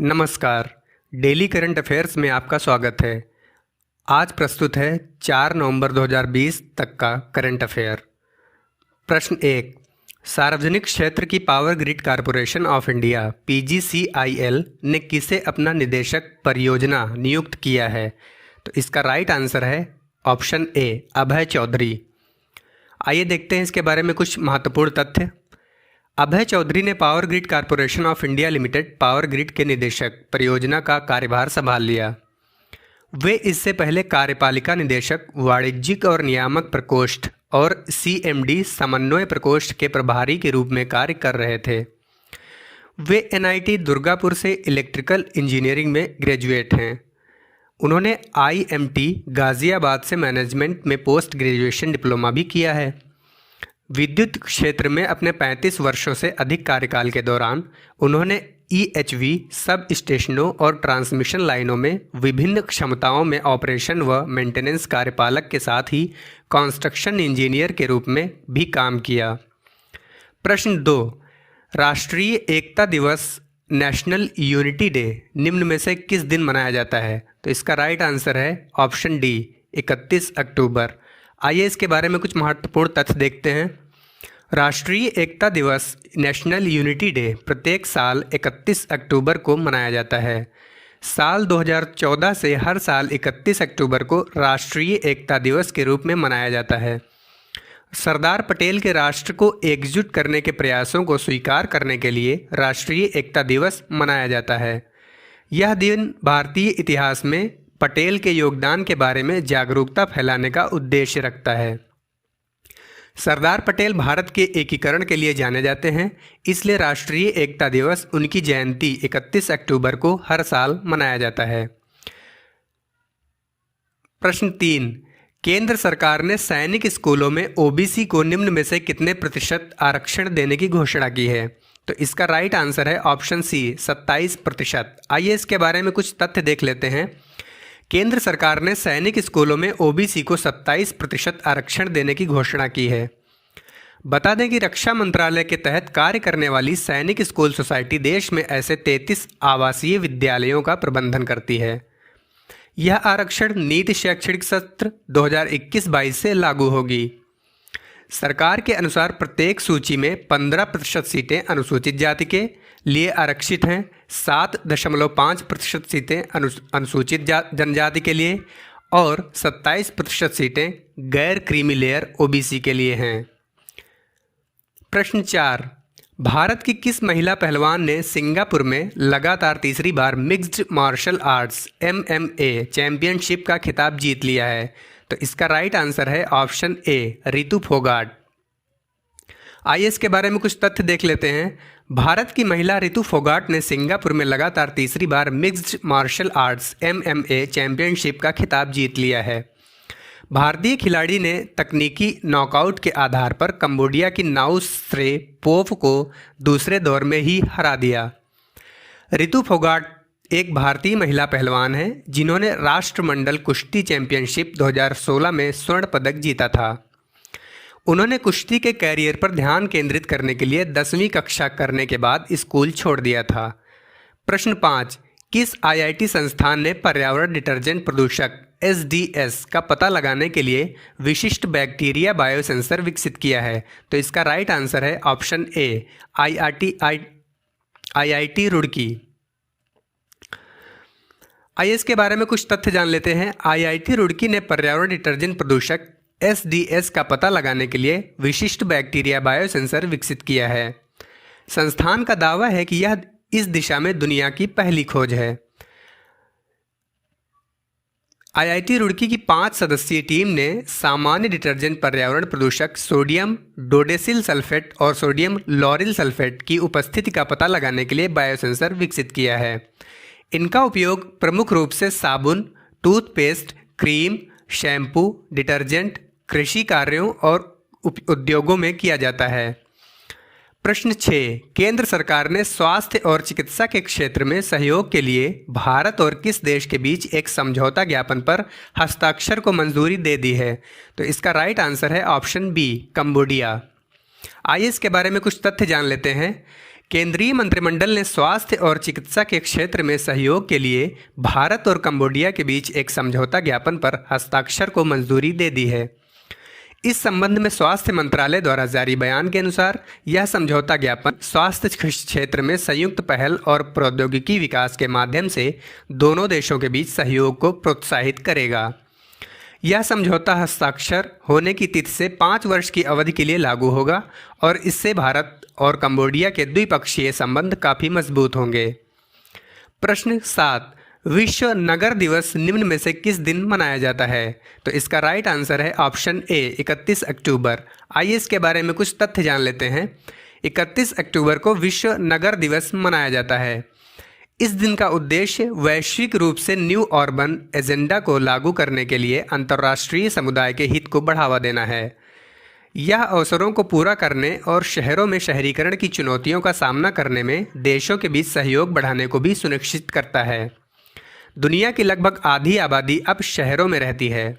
नमस्कार। Daily current affairs में आपका स्वागत है। आज प्रस्तुत है 4 नवंबर 2020 तक का करंट अफेयर। प्रश्न 1। सार्वजनिक क्षेत्र की power grid corporation of India (PGCIL) ने किसे अपना निदेशक परियोजना नियुक्त किया है? तो इसका राइट आंसर है ऑप्शन ए, अभय चौधरी। आइए देखते हैं इसके बारे में कुछ महत्वपूर्ण तथ्य। अभय चौधरी ने power grid corporation of India limited power grid के निदेशक परियोजना का कार्यभार संभाल लिया। वे इससे पहले कार्यपालिका निदेशक, वाणिज्यिक और नियामक प्रकोष्ठ और CMD समन्वय प्रकोष्ठ के प्रभारी के रूप में कार्य कर रहे थे। वे NIT दुर्गापुर से इलेक्ट्रिकल इंजीनियरिंग में ग्रेजुएट हैं। उन्होंने IMT गाज़ियाबाद से मैनेजमेंट में पोस्ट ग्रेजुएशन डिप्लोमा भी किया है। विद्युत क्षेत्र में अपने 35 वर्षों से अधिक कार्यकाल के दौरान उन्होंने EHV सब स्टेशनों और ट्रांसमिशन लाइनों में विभिन्न क्षमताओं में ऑपरेशन व मेंटेनेंस कार्यपालक के साथ ही कंस्ट्रक्शन इंजीनियर के रूप में भी काम किया। प्रश्न 2। राष्ट्रीय एकता दिवस नेशनल यूनिटी डे निम्न में से किस दिन मनाया जाता है? तो इसका राइट आंसर है ऑप्शन डी, 31 अक्टूबर। आइए इसके बारे में कुछ महत्वपूर्ण तथ्य देखते हैं। राष्ट्रीय एकता दिवस नेशनल यूनिटी डे प्रत्येक साल 31 अक्टूबर को मनाया जाता है। साल 2014 से हर साल 31 अक्टूबर को राष्ट्रीय एकता दिवस के रूप में मनाया जाता है। सरदार पटेल के राष्ट्र को एकजुट करने के प्रयासों को स्वीकार करने के लिए राष्ट्रीय एकता दिवस मनाया जाता है। यह दिन भारतीय इतिहास में पटेल के योगदान के बारे में जागरूकता फैलाने का उद्देश्य रखता है। सरदार पटेल भारत के एकीकरण के लिए जाने जाते हैं, इसलिए राष्ट्रीय एकता दिवस उनकी जयंती 31 अक्टूबर को हर साल मनाया जाता है। प्रश्न 3। केंद्र सरकार ने सैनिक स्कूलों में OBC को निम्न में से कितने प्रतिशत आरक्षण देने की घोषणा की है? तो इसका राइट आंसर है ऑप्शन सी, 27%। आइए इसके बारे में कुछ तथ्य देख लेते हैं। केंद्र सरकार ने सैनिक स्कूलों में OBC को 27% आरक्षण देने की घोषणा की है। बता दें कि रक्षा मंत्रालय के तहत कार्य करने वाली सैनिक स्कूल सोसाइटी देश में ऐसे 33 आवासीय विद्यालयों का प्रबंधन करती है। यह आरक्षण नीति शैक्षणिक सत्र 2021-22 से लागू होगी। सरकार के अनुसार प्रत्येक सूची में 15% सीटें अनुसूचित जाति के लिए आरक्षित हैं, 7.5% सीटें अनुसूचित जनजाति के लिए और 27% सीटें गैर क्रीमी लेयर OBC के लिए हैं। प्रश्न 4। भारत की किस महिला पहलवान ने सिंगापुर में लगातार तीसरी बार mixed martial arts MMA championship का खिताब जीत लिया है? तो इसका राइट आंसर है ऑप्शन ए, रितु फोगाट। आइए इसके बारे में कुछ तथ्य देख लेते हैं। भारत की महिला रितु फोगाट ने सिंगापुर में लगातार तीसरी बार mixed martial arts MMA championship का खिताब जीत लिया है। भारतीय खिलाड़ी ने तकनीकी नॉकआउट के आधार पर कंबोडिया की नाउ स्रे पोव को दूसरे दौर में ही हरा दिया। रितु फोगाट एक भारतीय महिला पहलवान हैं जिन्होंने राष्ट्रमंडल कुश्ती चैंपियनशिप 2016 में स्वर्ण पदक जीता था। उन्होंने कुश्ती के कैरियर पर ध्यान केंद्रित करने के लिए 10वीं कक्षा करने के बाद स्कूल छोड़ दिया था। प्रश्न 5। किस IIT संस्थान ने पर्यावरण डिटर्जेंट प्रदूषक SDS का पता लगाने के लिए विशिष्ट बैक्टीरिया बायोसेंसर विकसित किया है? तो इसका राइट आंसर है ऑप्शन ए, IIT रुड़की। आइए इसके बारे में कुछ तथ्य जान लेते हैं। IIT रुड़की ने पर्यावरण डिटर्जेंट प्रदूषक SDS का पता लगाने के लिए विशिष्ट बैक्टीरिया बायोसेंसर विकसित किया है। संस्थान का दावा है कि यह इस दिशा में दुनिया की पहली खोज है। IIT रुड़की की 5 सदस्यीय टीम ने सामान्य डिटर्जेंट पर्यावरण प्रदूषक सोडियम डोडेसिल सल्फेट और सोडियम लॉरिल सल्फेट की उपस्थिति का पता लगाने के लिए बायोसेंसर विकसित किया है। इनका उपयोग प्रमुख रूप से साबुन, टूथपेस्ट, क्रीम, शैम्पू, डिटर्जेंट, कृषि कार्यों और उद्योगों में किया जाता है। प्रश्न 6। केंद्र सरकार ने स्वास्थ्य और चिकित्सा के क्षेत्र में सहयोग के लिए भारत और किस देश के बीच एक समझौता ज्ञापन पर हस्ताक्षर को मंजूरी दे दी है? तो इसका राइट आंसर है ऑप्शन बी, कंबोडिया। आइए इसके बारे में कुछ तथ्य जान लेते हैं। केंद्रीय मंत्रिमंडल ने स्वास्थ्य और चिकित्सा के क्षेत्र में सहयोग के लिए भारत और कंबोडिया के बीच एक समझौता ज्ञापन पर हस्ताक्षर को मंजूरी दे दी है। इस संबंध में स्वास्थ्य मंत्रालय द्वारा जारी बयान के अनुसार यह समझौता ज्ञापन स्वास्थ्य क्षेत्र में संयुक्त पहल और प्रौद्योगिकी विकास के माध्यम से दोनों देशों के बीच सहयोग को प्रोत्साहित करेगा। यह समझौता हस्ताक्षर होने की तिथि से 5 वर्ष की अवधि के लिए लागू होगा और इससे भारत और कंबोडिया के द्विपक्षीय संबंध काफ़ी मजबूत होंगे। प्रश्न 7, विश्व नगर दिवस निम्न में से किस दिन मनाया जाता है? तो इसका राइट आंसर है ऑप्शन ए 31 अक्टूबर। आइए इसके बारे में कुछ तथ्य जान लेते हैं। 31 अक्टूबर को विश्व नगर दिवस मनाया जाता है। इस दिन का उद्देश्य वैश्विक रूप से न्यू अर्बन एजेंडा को लागू करने के लिए अंतर्राष्ट्रीय समुदाय के हित को बढ़ावा देना है। यह अवसरों को पूरा करने और शहरों में शहरीकरण की चुनौतियों का सामना करने में देशों के बीच सहयोग बढ़ाने को भी सुनिश्चित करता है। दुनिया की लगभग आधी आबादी अब शहरों में रहती है।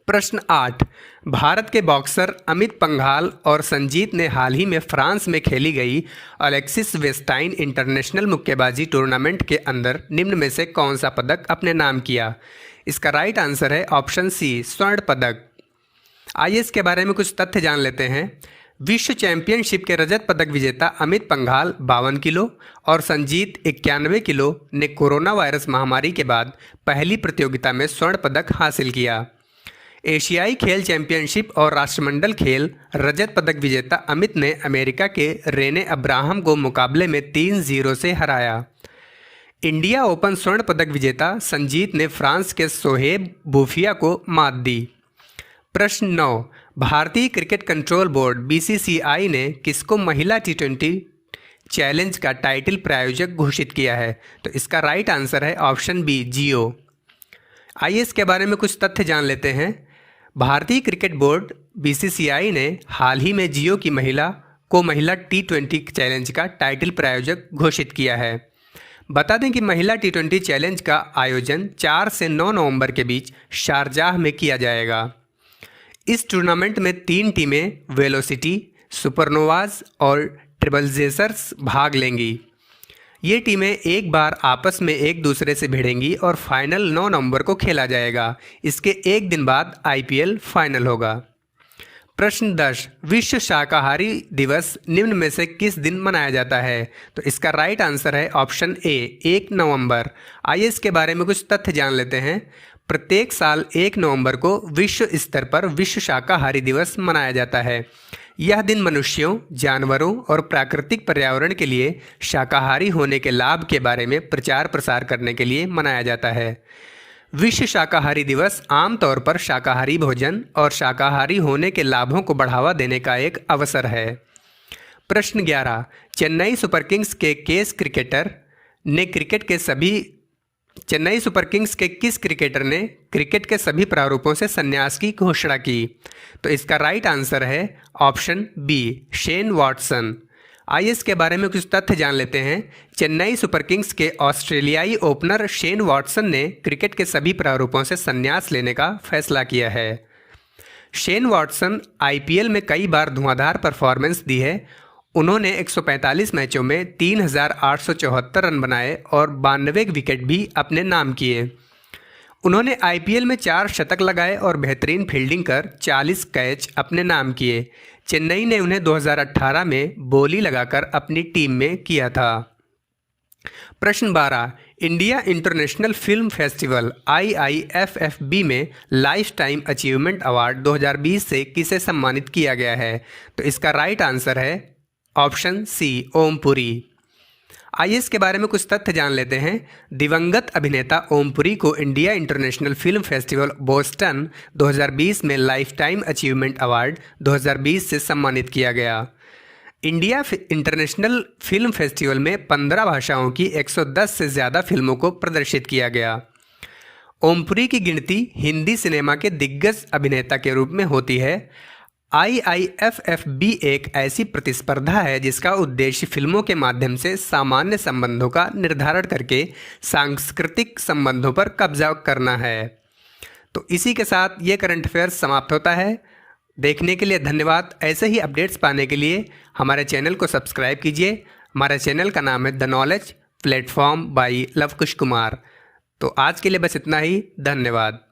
प्रश्न 8, भारत के बॉक्सर अमित पंघाल और संजीत ने हाल ही में फ्रांस में खेली गई अलेक्सिस वेस्टाइन इंटरनेशनल मुक्केबाजी टूर्नामेंट के अंदर निम्न में से कौन सा पदक अपने नाम किया? इसका राइट आंसर है ऑप्शन सी स्वर्ण पदक। आइए इसके बारे में कुछ तथ्य जान लेते हैं। विश्व चैंपियनशिप के रजत पदक विजेता अमित पंघाल 52 किलो और संजीत 91 किलो ने कोरोना वायरस महामारी के बाद पहली प्रतियोगिता में स्वर्ण पदक हासिल किया। एशियाई खेल चैंपियनशिप और राष्ट्रमंडल खेल रजत पदक विजेता अमित ने अमेरिका के रेने अब्राहम को मुकाबले में 3-0 से हराया। इंडिया ओपन स्वर्ण पदक विजेता संजीत ने फ्रांस के सोहेब बूफिया को मात दी। प्रश्न 9, भारतीय क्रिकेट कंट्रोल बोर्ड बीसीसीआई ने किसको महिला T20 चैलेंज का टाइटल प्रायोजक घोषित किया है? तो इसका राइट आंसर है ऑप्शन बी जियो। आइए इसके बारे में कुछ तथ्य जान लेते हैं। भारतीय क्रिकेट बोर्ड बीसीसीआई ने हाल ही में जियो की महिला T20 चैलेंज का टाइटल प्रायोजक घोषित किया है। बता दें कि महिला T20 चैलेंज का आयोजन 4 से 9 नवंबर के बीच शारजाह में किया जाएगा। इस टूर्नामेंट में 3 टीमें वेलोसिटी, सुपरनोवाज और ट्रेलब्लेजर्स भाग लेंगी। ये टीमें एक बार आपस में एक दूसरे से भिड़ेंगी और फाइनल 9 नवंबर को खेला जाएगा। इसके एक दिन बाद आईपीएल फाइनल होगा। प्रश्न 10, विश्व शाकाहारी दिवस निम्न में से किस दिन मनाया जाता है? तो इसका राइट आंसर है ऑप्शन ए 1 नवंबर। आइए इसके बारे में कुछ तथ्य जान लेते हैं। प्रत्येक साल 1 नवंबर को विश्व स्तर पर विश्व शाकाहारी दिवस मनाया जाता है। यह दिन मनुष्यों, जानवरों और प्राकृतिक पर्यावरण के लिए शाकाहारी होने के लाभ के बारे में प्रचार प्रसार करने के लिए मनाया जाता है। विश्व शाकाहारी दिवस आमतौर पर शाकाहारी भोजन और शाकाहारी होने के लाभों को बढ़ावा देने का एक अवसर है। प्रश्न 11, चेन्नई सुपर किंग्स के किस क्रिकेटर ने क्रिकेट के सभी प्रारूपों से संन्यास की घोषणा की? तो इसका राइट आंसर है ऑप्शन बी शेन वॉटसन। आइए इसके बारे में कुछ तथ्य जान लेते हैं। चेन्नई सुपर किंग्स के ऑस्ट्रेलियाई ओपनर शेन वॉटसन ने क्रिकेट के सभी प्रारूपों से संन्यास लेने का फैसला किया है। शेन वॉटसन आईपीएल में कई बार धुआंधार परफॉर्मेंस दी है। उन्होंने 145 मैचों में 3,874 रन बनाए और 92 विकेट भी अपने नाम किए। उन्होंने आईपीएल में 4 शतक लगाए और बेहतरीन फील्डिंग कर 40 कैच अपने नाम किए। चेन्नई ने उन्हें 2018 में बोली लगाकर अपनी टीम में किया था। प्रश्न 12, India international film festival IIFFB में लाइफ टाइम अचीवमेंट अवार्ड 2020 से किसे सम्मानित किया गया है? तो इसका राइट आंसर है ऑप्शन सी ओमपुरी। आइए इसके बारे में कुछ तथ्य जान लेते हैं। दिवंगत अभिनेता ओमपुरी को India international film festival Boston 2020 में लाइफ टाइम अचीवमेंट अवार्ड 2020 से सम्मानित किया गया। इंडिया इंटरनेशनल फिल्म फेस्टिवल में 15 भाषाओं की 110 से ज़्यादा फिल्मों को प्रदर्शित किया गया। ओमपुरी की गिनती हिंदी सिनेमा के दिग्गज अभिनेता के रूप में होती है। IIFFB एक ऐसी प्रतिस्पर्धा है जिसका उद्देश्य फिल्मों के माध्यम से सामान्य संबंधों का निर्धारण करके सांस्कृतिक संबंधों पर कब्जा करना है। तो इसी के साथ ये करंट अफेयर्स समाप्त होता है। देखने के लिए धन्यवाद। ऐसे ही अपडेट्स पाने के लिए हमारे चैनल को सब्सक्राइब कीजिए। हमारे चैनल का नाम है the knowledge platform by Luv Kush Kumar. तो आज के लिए बस इतना ही। धन्यवाद।